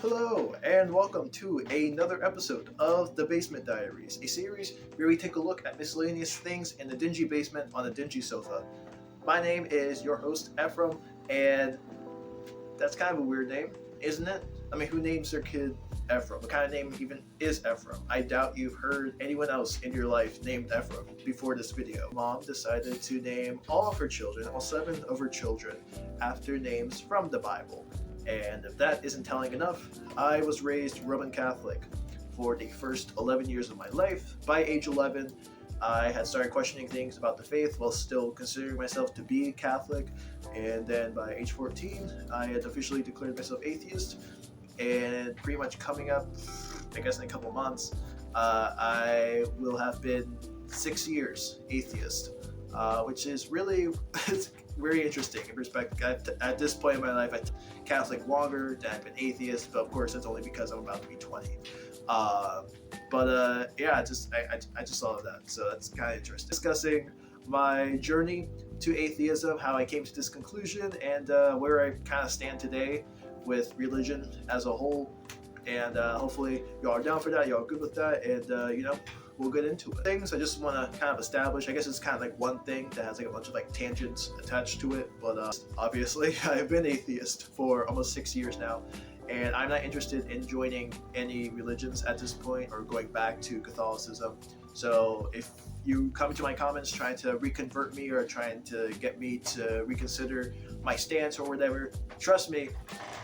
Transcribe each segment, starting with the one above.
Hello, and welcome to another episode of the Basement Diaries, a series where we take a look at miscellaneous things in the dingy basement on a dingy sofa. My name is your host, Ephraim, and that's kind of a weird name, isn't it? I mean, who names their kid Ephraim? What kind of name even is Ephraim? I doubt you've heard anyone else in your life named Ephraim before this video. Mom decided to name all of her children, all 7 of her children, after names from the Bible. And if that isn't telling enough, I was raised Roman Catholic for the first 11 years of my life. By age 11, I had started questioning things about the faith while still considering myself to be Catholic. And then by age 14, I had officially declared myself atheist. And pretty much coming up, I guess in a couple months, I will have been 6 years atheist, which is really very interesting in perspective. At this point in my life, I've been Catholic longer than I've been atheist, but of course that's only because I'm about to be 20. Yeah, I just thought of that, so that's kind of interesting. Discussing my journey to atheism, how I came to this conclusion, and where I kind of stand today with religion as a whole. And hopefully y'all are down for that, y'all are good with that, and we'll get into it. Things I just want to kind of establish, I guess it's kind of like one thing that has like a bunch of like tangents attached to it, but obviously I've been atheist for almost 6 years now, and I'm not interested in joining any religions at this point or going back to Catholicism. So if you come to my comments trying to reconvert me or trying to get me to reconsider my stance or whatever, trust me,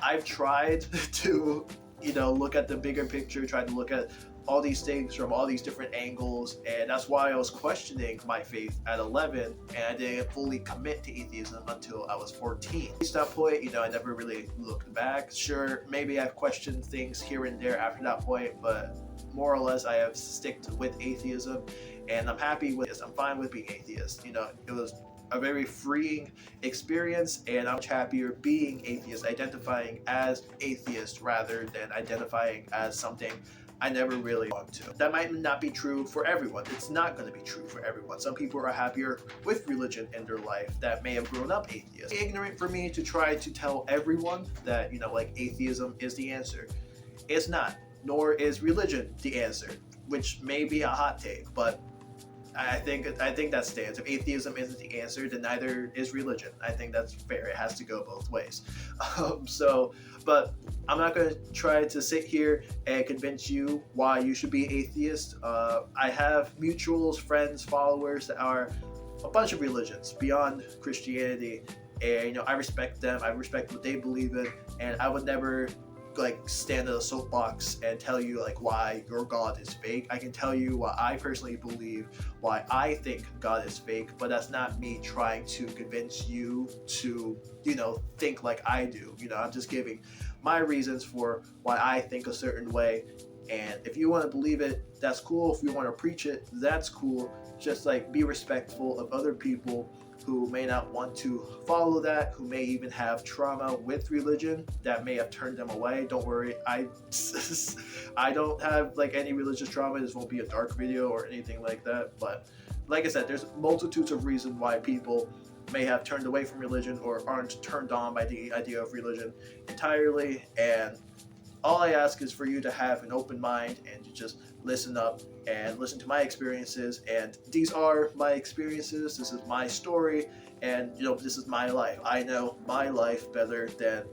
I've tried to look at the bigger picture, try to look at all these things from all these different angles, and that's why I was questioning my faith at 11, and I didn't fully commit to atheism until I was 14. At that point, I never really looked back. Sure, maybe I've questioned things here and there after that point, but more or less I have sticked with atheism, and I'm happy with this. I'm fine with being atheist. It was a very freeing experience, and I'm much happier being atheist, identifying as atheist rather than identifying as something I never really belonged to. That might not be true for everyone. It's not going to be true for everyone. Some people are happier with religion in their life that may have grown up atheist. It's ignorant for me to try to tell everyone that, atheism is the answer. It's not, nor is religion the answer, which may be a hot take, but I think that stands. If atheism isn't the answer, then neither is religion. I think that's fair. It has to go both ways. But I'm not going to try to sit here and convince you why you should be atheist. I have mutuals, friends, followers that are a bunch of religions beyond Christianity, and I respect them. I respect what they believe in, and I would never stand at a soapbox and tell you why your God is fake. I can tell you what I personally believe, why I think God is fake, but that's not me trying to convince you to think like I do. I'm just giving my reasons for why I think a certain way, and if you want to believe it, that's cool. If you want to preach it, that's cool. Just be respectful of other people who may not want to follow that, who may even have trauma with religion that may have turned them away. Don't worry, I don't have any religious trauma. This won't be a dark video or anything like that, but like I said, there's multitudes of reasons why people may have turned away from religion or aren't turned on by the idea of religion entirely, and all I ask is for you to have an open mind and to just listen up and listen to my experiences. And these are my experiences. This is my story, and this is my life. I know my life better than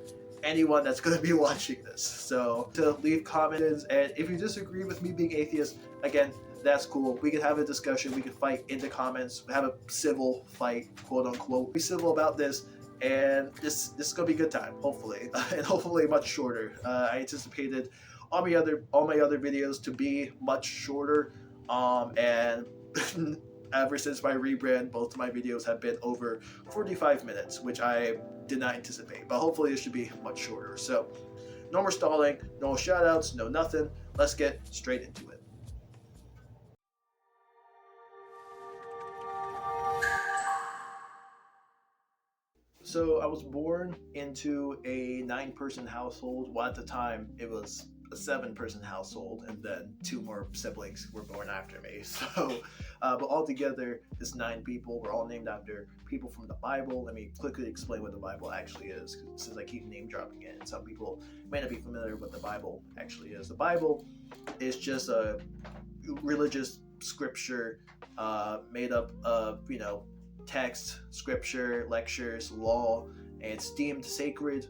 anyone that's going to be watching this. So to leave comments, and if you disagree with me being atheist, again, that's cool. We can have a discussion. We can fight in the comments. Have a civil fight, quote unquote. Be civil about this. And this is gonna be a good time, hopefully, and hopefully much shorter. I anticipated all my other videos to be much shorter, and ever since my rebrand, both of my videos have been over 45 minutes, which I did not anticipate. But hopefully it should be much shorter. So no more stalling, no shout outs, no nothing. Let's get straight into it. So I was born into a 9-person household. Well, at the time it was a 7-person household, and then 2 more siblings were born after me. So, but altogether, it's 9 people. We're all named after people from the Bible. Let me quickly explain what the Bible actually is, since I keep name dropping it, and some people may not be familiar with what the Bible actually is. The Bible is just a religious scripture made up of, text, scripture, lectures, law, and it's deemed sacred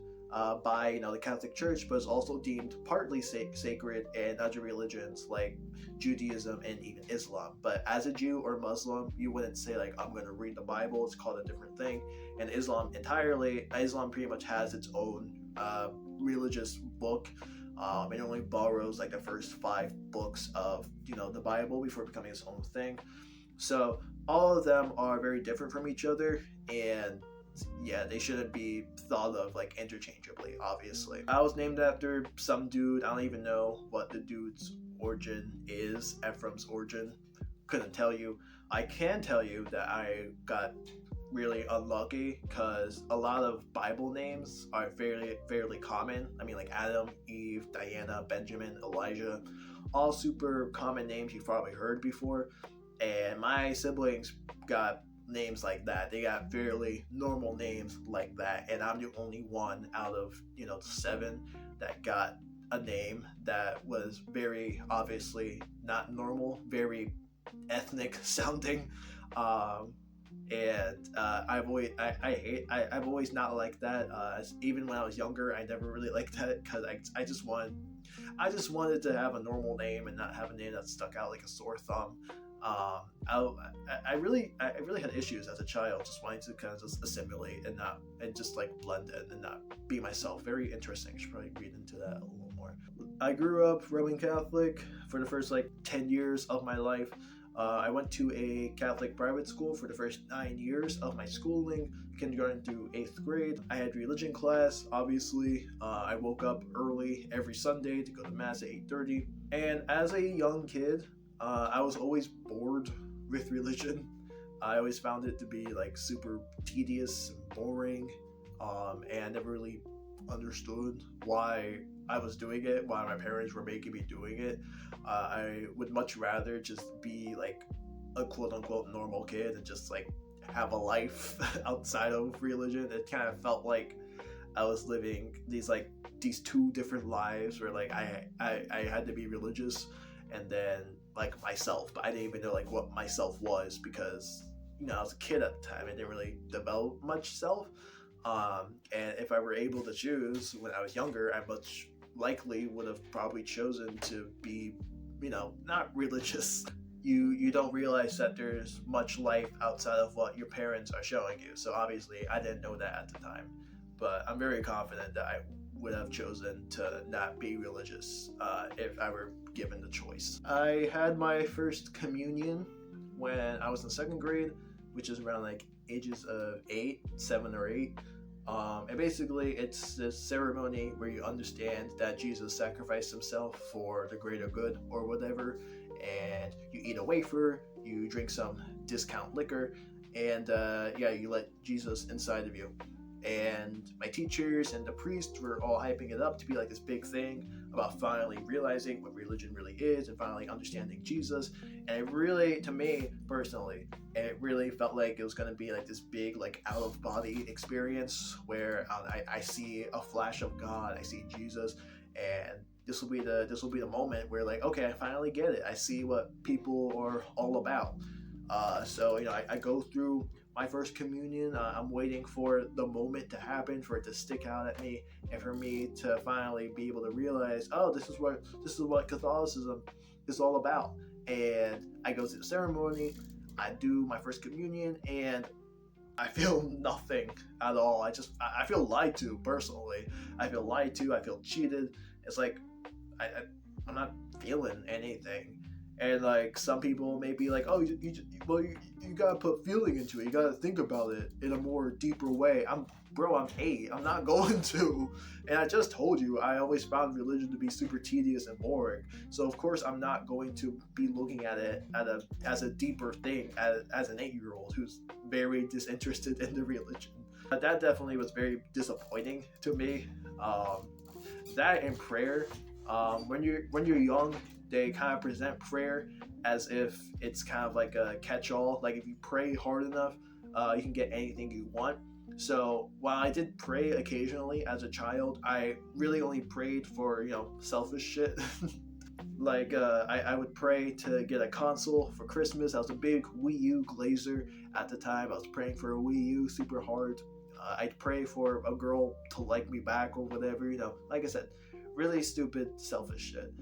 by the Catholic Church, but it's also deemed partly sacred in other religions like Judaism and even Islam. But as a Jew or Muslim, you wouldn't say like, I'm going to read the Bible. It's called a different thing. And Islam pretty much has its own religious book. It only borrows like the first 5 books of the Bible before becoming its own thing. So all of them are very different from each other, and yeah, they shouldn't be thought of like interchangeably, obviously. I was named after some dude. I don't even know what the dude's origin is, Ephraim's origin. Couldn't tell you. I can tell you that I got really unlucky because a lot of Bible names are fairly common. I mean, like Adam, Eve, Diana, Benjamin, Elijah, all super common names you've probably heard before. And my siblings got names like that. They got fairly normal names like that, and I'm the only one out of the 7 that got a name that was very obviously not normal, very ethnic sounding. I've always not liked that. Even when I was younger, I never really liked that because I just wanted to have a normal name and not have a name that stuck out like a sore thumb. I really had issues as a child, just wanting to kind of just assimilate and just like blend in and not be myself. Very interesting. I should probably read into that a little more. I grew up Roman Catholic for the first 10 years of my life. I went to a Catholic private school for the first 9 years of my schooling, kindergarten through 8th grade. I had religion class, obviously. I woke up early every Sunday to go to Mass at 8:30. And as a young kid, I was always bored with religion. I always found it to be super tedious and boring, and I never really understood why I was doing it, why my parents were making me doing it. I would much rather just be a quote-unquote normal kid and just have a life outside of religion. It kind of felt like I was living these 2 different lives where I had to be religious and then myself, but I didn't even know what myself was because I was a kid at the time. I didn't really develop much self, and if I were able to choose when I was younger, I much likely would have probably chosen to be not religious. You don't realize that there's much life outside of what your parents are showing you, so obviously I didn't know that at the time, but I'm very confident that I would have chosen to not be religious if I were given the choice. I had my first communion when I was in 2nd grade, which is around ages of 7 or 8. And basically it's this ceremony where you understand that Jesus sacrificed himself for the greater good or whatever, and you eat a wafer, you drink some discount liquor, and you let Jesus inside of you. And my teachers and the priest were all hyping it up to be this big thing about finally realizing what religion really is and finally understanding Jesus. And it really, to me personally, it really felt like it was going to be this big out of body experience where I see a flash of God, I see Jesus, and this will be the moment where okay, I finally get it. I see what people are all about. So I go through my first communion. I'm waiting for the moment to happen, for it to stick out at me, and for me to finally be able to realize, oh, this is what Catholicism is all about. And I go through the ceremony, I do my first communion, and I feel nothing at all. I feel lied to personally. I feel lied to. I feel cheated. It's I'm not feeling anything. And some people may be oh, you gotta put feeling into it. You gotta think about it in a more deeper way. I'm 8. I'm not going to. And I just told you, I always found religion to be super tedious and boring. So of course I'm not going to be looking at it as a deeper thing as an 8-year-old who's very disinterested in the religion. But that definitely was very disappointing to me. That and prayer When you're young, they kind of present prayer as if it's kind of like a catch-all. Like if you pray hard enough, you can get anything you want. So while I did pray occasionally as a child, I really only prayed for selfish shit. Like I would pray to get a console for Christmas. I was a big Wii U glazer at the time. I was praying for a Wii U super hard. I'd pray for a girl to like me back or whatever. Like I said, really stupid, selfish shit.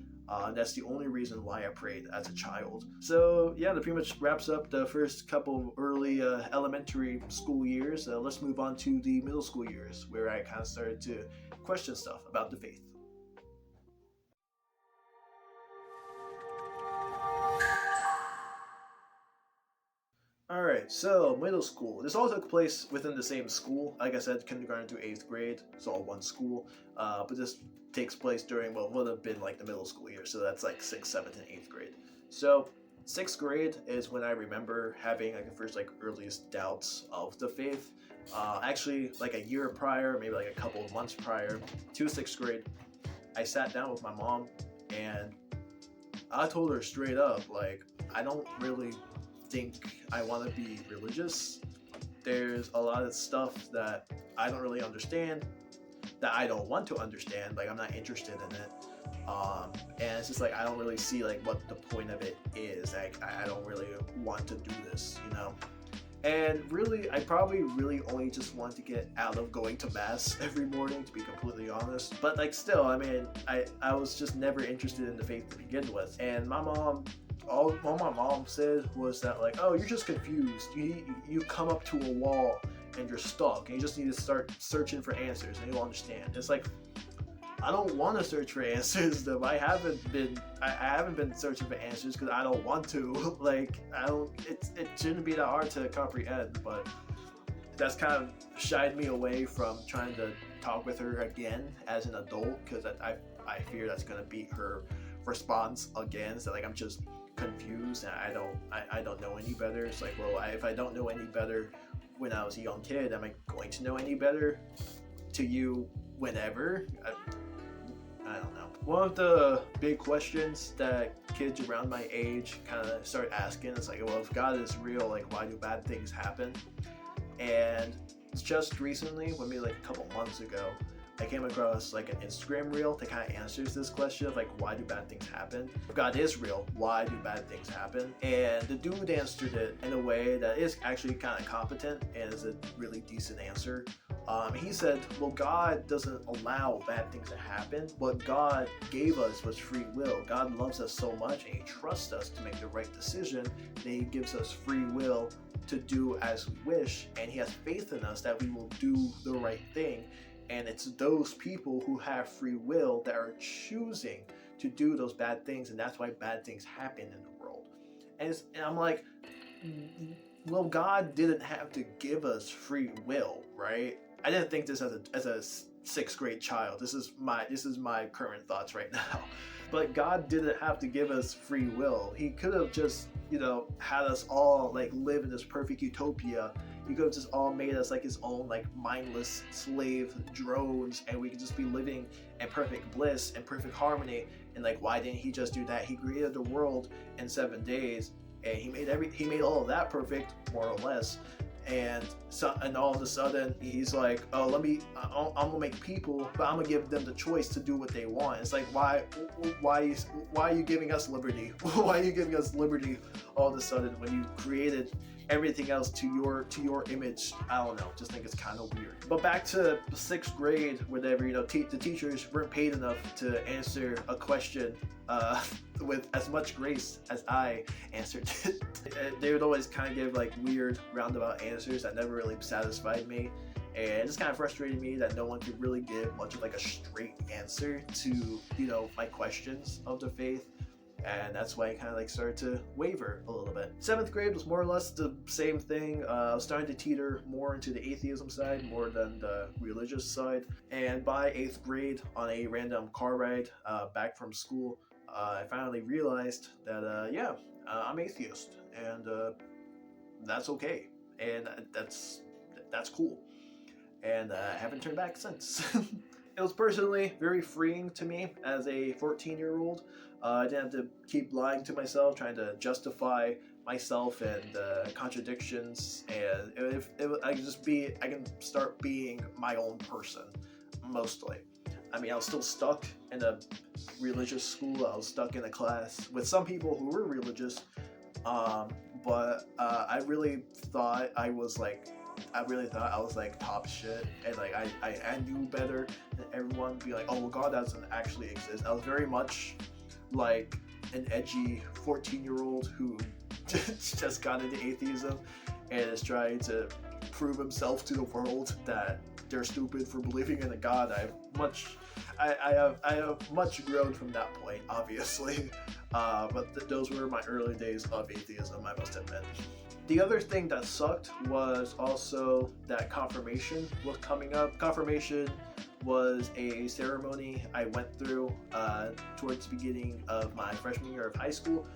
That's the only reason why I prayed as a child. So yeah, that pretty much wraps up the first couple of early elementary school years. Let's move on to the middle school years, where I kind of started to question stuff about the faith. Alright, so middle school. This all took place within the same school. Like I said, kindergarten through 8th grade. It's all one school. But this takes place during what would have been like the middle school year. So that's like 6th, 7th, and 8th grade. So 6th grade is when I remember having like the first like earliest doubts of the faith. Actually, like a year prior, maybe like a couple of months prior to 6th grade, I sat down with my mom and I told her straight up, like, I don't really think I want to be religious. There's a lot of stuff that I don't really understand, that I don't want to understand. Like I'm not interested in it, and it's just like I don't really see like what the point of it is. Like I don't really want to do this, And really, I probably really only just want to get out of going to mass every morning, to be completely honest. But like still, I mean, I was just never interested in the faith to begin with. And my mom, all my mom said was that like, oh, you're just confused. You come up to a wall and you're stuck, and you just need to start searching for answers, and you'll understand. It's like, I don't want to search for answers though. I haven't been searching for answers because I don't want to. Like it shouldn't be that hard to comprehend, but that's kind of shied me away from trying to talk with her again as an adult, because I fear that's gonna be her response again. So like I'm just confused and I don't know any better. It's like, well, if I don't know any better when I was a young kid, am I going to know any better to you whenever? I don't know. One of the big questions that kids around my age kind of start asking is like, well, if God is real, like why do bad things happen? And just recently, maybe like a couple months ago, I came across like an Instagram reel that kind of answers this question of like, why do bad things happen? If God is real, why do bad things happen? And the dude answered it in a way that is actually kind of competent and is a really decent answer. He said, well, God doesn't allow bad things to happen. What God gave us was free will. God loves us so much and he trusts us to make the right decision that he gives us free will to do as we wish, and he has faith in us that we will do the right thing. And it's those people who have free will that are choosing to do those bad things, and that's why bad things happen in the world. And I'm like, well, God didn't have to give us free will, right? I didn't think this as a 6th grade child. This is my current thoughts right now. But God didn't have to give us free will. He could have just, had us all like live in this perfect utopia. He could have just all made us like his own like mindless slave drones, and we could just be living in perfect bliss and perfect harmony. And like, why didn't he just do that? He created the world in 7 days, and he made all of that perfect, more or less. And all of a sudden he's like, oh, I'm gonna make people, but I'm gonna give them the choice to do what they want. It's like, why are you giving us liberty? Why are you giving us liberty all of a sudden when you created everything else to your image? I don't know, just think it's kind of weird. But back to 6th grade, whatever, the teachers weren't paid enough to answer a question with as much grace as I answered it. They would always kind of give like weird roundabout answers that never really satisfied me, and it just kind of frustrated me that no one could really give much of like a straight answer to my questions of the faith. And that's why I kind of like started to waver a little bit. 7th grade was more or less the same thing. I was starting to teeter more into the atheism side more than the religious side. And by 8th grade, on a random car ride back from school, I finally realized that I'm atheist, and that's okay, and that's cool. And I haven't turned back since. It was personally very freeing to me as a 14-year-old. I didn't have to keep lying to myself, trying to justify myself and contradictions, and I can start being my own person, mostly. I mean, I was still stuck in a religious school. I was stuck in a class with some people who were religious, but I really thought I was like top shit, and like I knew better than everyone. Be like, oh well, God doesn't actually exist. I was very much like an edgy 14-year-old who just got into atheism and is trying to prove himself to the world that they're stupid for believing in a God. I have much grown from that point, obviously, but those were my early days of atheism, I must admit. The other thing that sucked was also that confirmation was coming up. Confirmation was a ceremony I went through towards the beginning of my freshman year of high school.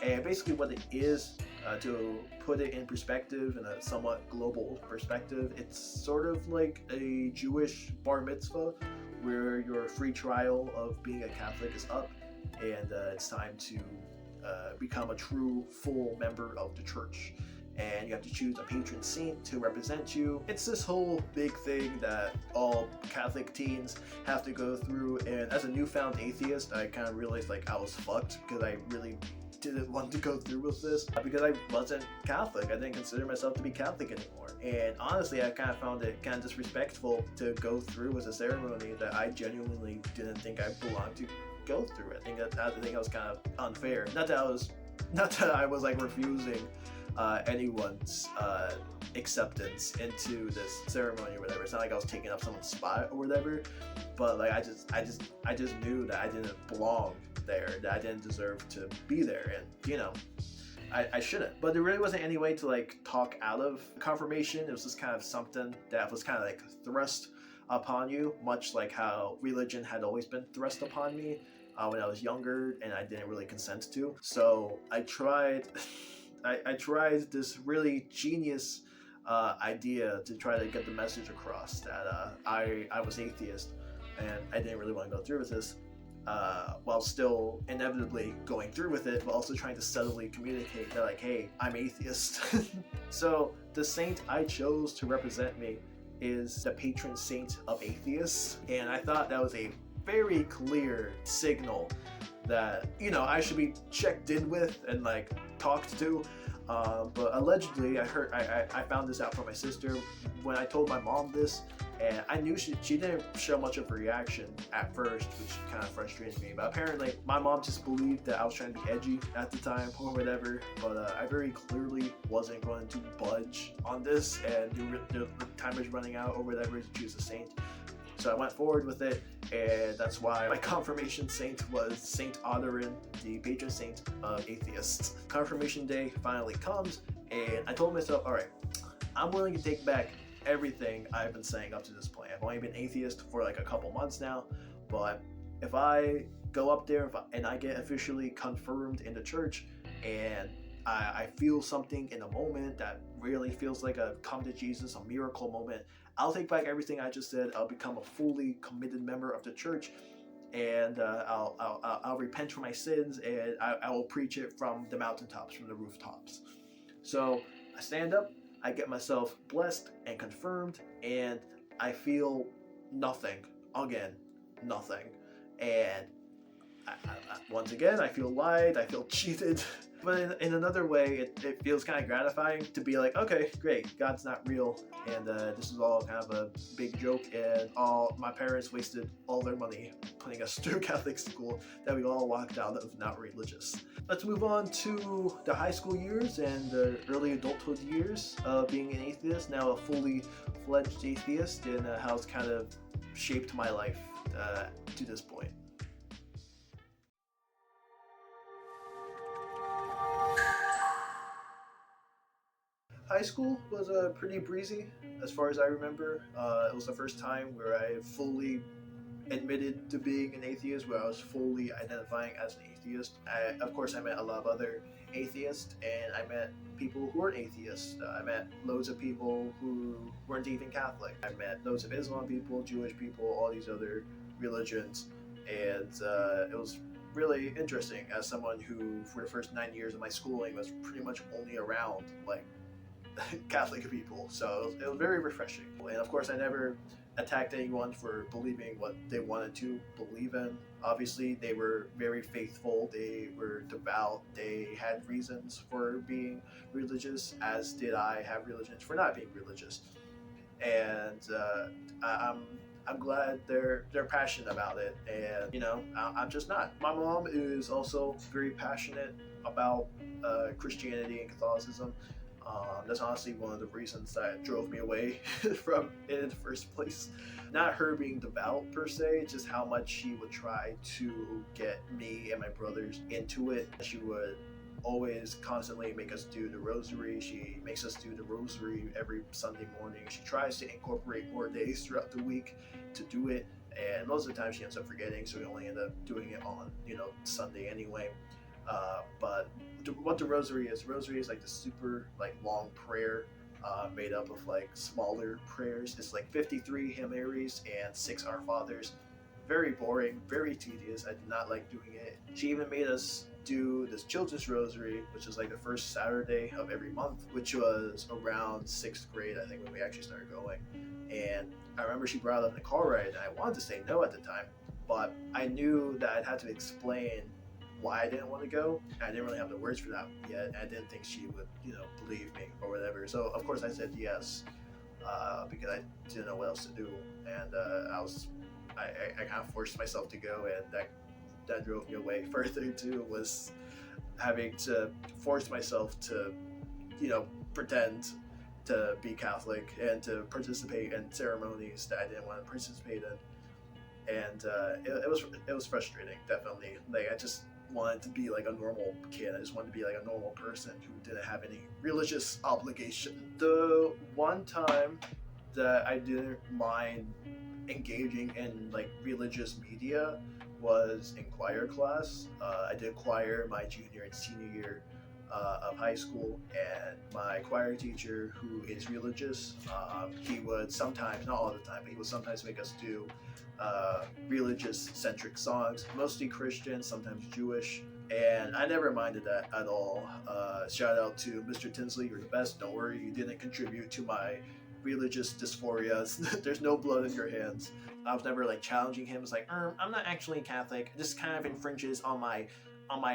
And basically what it is, to put it in perspective, in a somewhat global perspective, it's sort of like a Jewish bar mitzvah where your free trial of being a Catholic is up, and it's time to become a true, full member of the church. And you have to choose a patron saint to represent you. It's this whole big thing that all Catholic teens have to go through, and as a newfound atheist, I kind of realized like I was fucked, because I really didn't want to go through with this, because I wasn't Catholic. I didn't consider myself to be Catholic anymore. And honestly, I kind of found it kind of disrespectful to go through with a ceremony that I genuinely didn't think I belonged to go through. I think that was kind of unfair. Not that I was like refusing anyone's acceptance into this ceremony or whatever. It's not like I was taking up someone's spot or whatever, but like I just knew that I didn't belong there, that I didn't deserve to be there, and you know, I shouldn't. But there really wasn't any way to like talk out of confirmation. It was just kind of something that was kind of like thrust upon you, much like how religion had always been thrust upon me when I was younger, and I didn't really consent to. So I tried I tried this really genius idea to try to get the message across that I was atheist, and I didn't really want to go through with this, while still inevitably going through with it, but also trying to subtly communicate that like, hey, I'm atheist. So the saint I chose to represent me is the patron saint of atheists, and I thought that was a very clear signal that, you know, I should be checked in with and like talked to. But allegedly, I found this out from my sister when I told my mom this, and I knew she didn't show much of a reaction at first, which kind of frustrated me. But apparently, my mom just believed that I was trying to be edgy at the time or whatever. But I very clearly wasn't going to budge on this, and the time was running out or whatever to choose a saint. So I went forward with it, and that's why my confirmation saint was Saint Auderen, the patron saint of atheists. Confirmation day finally comes, and I told myself, all right, I'm willing to take back everything I've been saying up to this point. I've only been atheist for like a couple months now, but if I go up there and I get officially confirmed in the church, and I feel something in a moment that really feels like a come to Jesus, a miracle moment, I'll take back everything I just said. I'll become a fully committed member of the church, and I'll repent for my sins, and I will preach it from the mountaintops, from the rooftops. So I stand up, I get myself blessed and confirmed, and I feel nothing. Again, nothing. And once again, I feel lied, I feel cheated. But in another way, it feels kind of gratifying to be like, okay, great, God's not real, and this is all kind of a big joke, and all my parents wasted all their money putting us through Catholic school that we all walked out of not religious. Let's move on to the high school years and the early adulthood years of being an atheist, now a fully fledged atheist, and how it's kind of shaped my life to this point. High school was pretty breezy as far as I remember. It was the first time where I fully admitted to being an atheist, where I was fully identifying as an atheist. Of course, I met a lot of other atheists, and I met people who weren't atheists. I met loads of people who weren't even Catholic. I met loads of Islam people, Jewish people, all these other religions, and it was really interesting as someone who, for the first 9 years of my schooling, was pretty much only around like Catholic people. So it was very refreshing. And of course, I never attacked anyone for believing what they wanted to believe in. Obviously, they were very faithful, they were devout, they had reasons for being religious, as did I have reasons for not being religious. And I'm glad they're passionate about it, and I'm just not. My mom is also very passionate about Christianity and Catholicism. That's honestly one of the reasons that drove me away from it in the first place. Not her being devout per se, just how much she would try to get me and my brothers into it. She would always constantly make us do the rosary. She makes us do the rosary every Sunday morning. She tries to incorporate more days throughout the week to do it, and most of the time she ends up forgetting, so we only end up doing it on Sunday anyway. But what the rosary is like the super long prayer made up of smaller prayers. It's 53 Hail Marys and 6 Our Fathers. Very boring, very tedious. I did not like doing it. She even made us do this children's rosary, which is the first Saturday of every month, which was around 6th grade, I think, when we actually started going. And I remember she brought up in the car ride, and I wanted to say no at the time, but I knew that I'd have to explain why I didn't want to go. I didn't really have the words for that yet. I didn't think she would, believe me or whatever. So of course I said yes, because I didn't know what else to do, and I kind of forced myself to go, and that drove me away. Further too was having to force myself to, pretend to be Catholic and to participate in ceremonies that I didn't want to participate in, and it was frustrating, definitely. I just wanted to be a normal kid. I just wanted to be a normal person who didn't have any religious obligation. The one time that I didn't mind engaging in religious media was in choir class. I did choir my junior and senior year of high school, and my choir teacher, who is religious, he would sometimes, not all the time, but he would sometimes make us do religious-centric songs, mostly Christian, sometimes Jewish, and I never minded that at all. Shout out to Mr. Tinsley, you're the best. Don't worry, you didn't contribute to my religious dysphoria. There's no blood in your hands. I was never challenging him. It's I'm not actually Catholic. This kind of infringes on my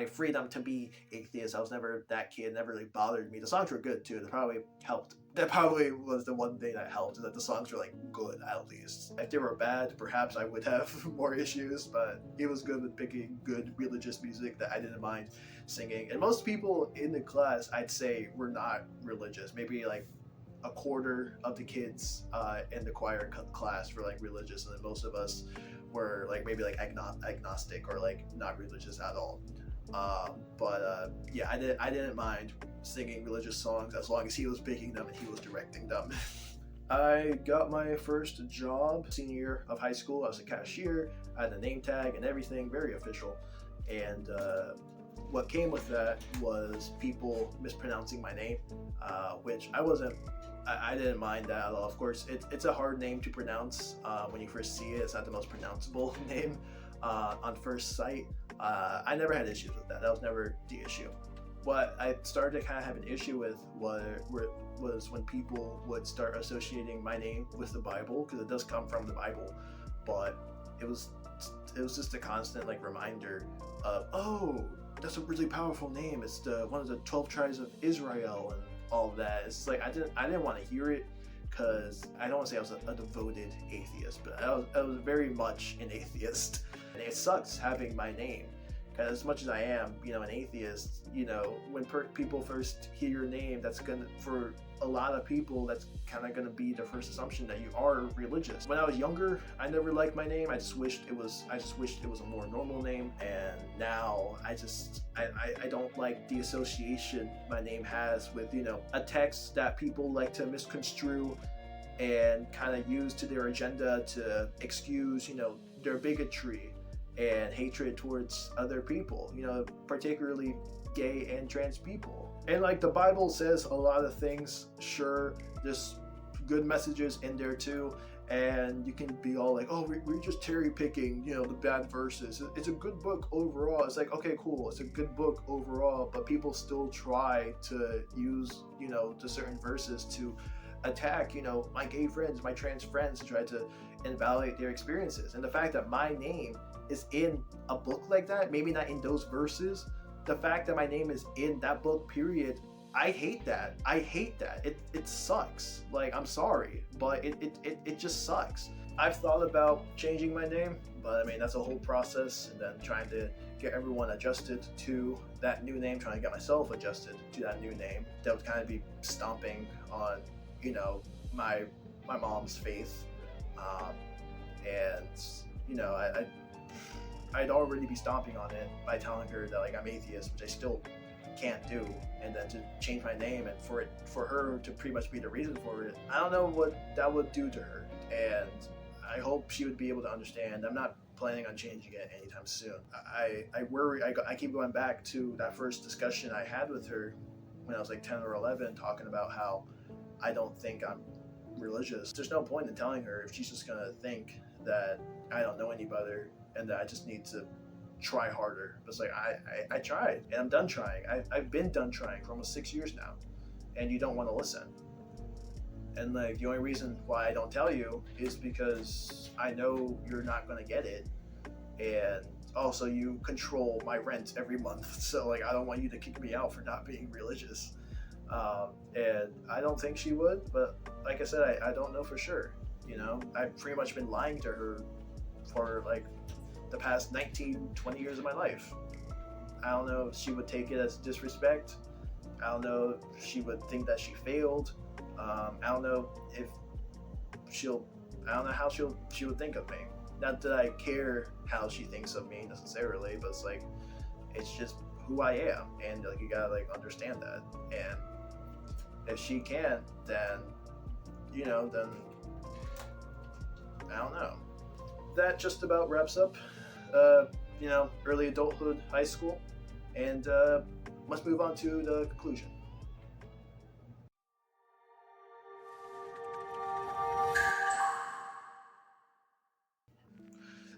freedom to be atheist. I was never that kid. It never really bothered me. The songs were good too. That probably helped. That probably was the one thing that helped, is that the songs were good at least. If they were bad, perhaps I would have more issues, but he was good with picking good religious music that I didn't mind singing. And most people in the class, I'd say, were not religious. Maybe a quarter of the kids in the choir class were religious, and then most of us were maybe agnostic or not religious at all. Yeah, I didn't mind singing religious songs as long as he was picking them and he was directing them. I got my first job senior year of high school. I was a cashier. I had a name tag and everything, very official. And what came with that was people mispronouncing my name, which I didn't mind that at all. Of course, it's a hard name to pronounce when you first see it. It's not the most pronounceable name on first sight. I never had issues with that. That was never the issue. What I started to kind of have an issue with was when people would start associating my name with the Bible, because it does come from the Bible, but it was just a constant reminder of, oh, that's a really powerful name. It's one of the 12 tribes of Israel and all of that. It's I didn't want to hear it, because I don't want to say I was a devoted atheist, but I was very much an atheist. And it sucks having my name, because as much as I am, an atheist, when people first hear your name, that's for a lot of people, that's kind of gonna be the first assumption that you are religious. When I was younger, I never liked my name. I just wished it was a more normal name. And now I don't like the association my name has with, a text that people like to misconstrue and kind of use to their agenda to excuse, their bigotry and hatred towards other people, you know, particularly gay and trans people. And like the Bible says a lot of things, sure, there's good messages in there too, and you can be all like, oh, we're just cherry picking, you know, the bad verses. It's a good book overall. It's like, okay, cool, it's a good book overall, but people still try to use, you know, the certain verses to attack, you know, my gay friends, my trans friends, to try to invalidate their experiences. And the fact that my name is in a book like that, maybe not in those verses, the fact that my name is in that book, period, I hate that. I hate that. It sucks. Like, I'm sorry, but it just sucks. I've thought about changing my name, but I mean, that's a whole process, and then trying to get everyone adjusted to that new name, trying to get myself adjusted to that new name. That would kind of be stomping on, you know, my mom's faith. And, you know, I'd already be stomping on it by telling her that, like, I'm atheist, which I still can't do, and then to change my name and for her to pretty much be the reason for it, I don't know what that would do to her, and I hope she would be able to understand. I'm not planning on changing it anytime soon. I worry, I keep going back to that first discussion I had with her when I was like 10 or 11, talking about how I don't think I'm religious. There's no point in telling her if she's just gonna think that I don't know any better and that I just need to try harder. It's like, I tried, and I'm done trying. I've been done trying for almost 6 years now, and you don't want to listen. And like, the only reason why I don't tell you is because I know you're not going to get it, and also you control my rent every month, so like, I don't want you to kick me out for not being religious. And I don't think she would, but like I said, I don't know for sure. You know, I've pretty much been lying to her for like the past 19, 20 years of my life. I don't know if she would take it as disrespect. I don't know if she would think that she failed. I don't know if I don't know how she would think of me. Not that I care how she thinks of me necessarily, but it's like, it's just who I am, and like, you gotta like understand that. And if she can't, then, you know, then I don't know. That just about wraps up, you know, early adulthood, high school, and let's move on to the conclusion.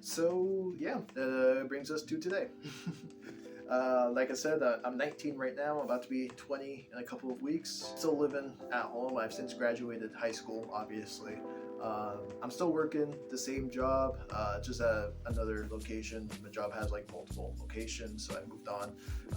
So yeah, that brings us to today. Like I said, I'm 19 right now. I'm about to be 20 in a couple of weeks. Still living at home. I've since graduated high school, obviously. I'm still working the same job, just at another location. The job has like multiple locations, so I moved on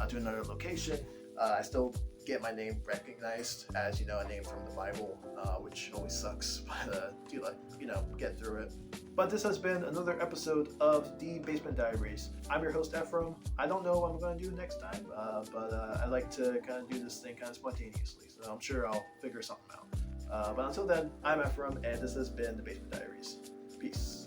to another location. I still get my name recognized as, you know, a name from the Bible, which always sucks, but you know, get through it. But this has been another episode of the Basement Diaries. I'm your host, Ephraim. I don't know what I'm going to do next time, but I like to kind of do this thing kind of spontaneously, so I'm sure I'll figure something out. But until then, I'm Ephraim, and this has been the Basement Diaries. Peace.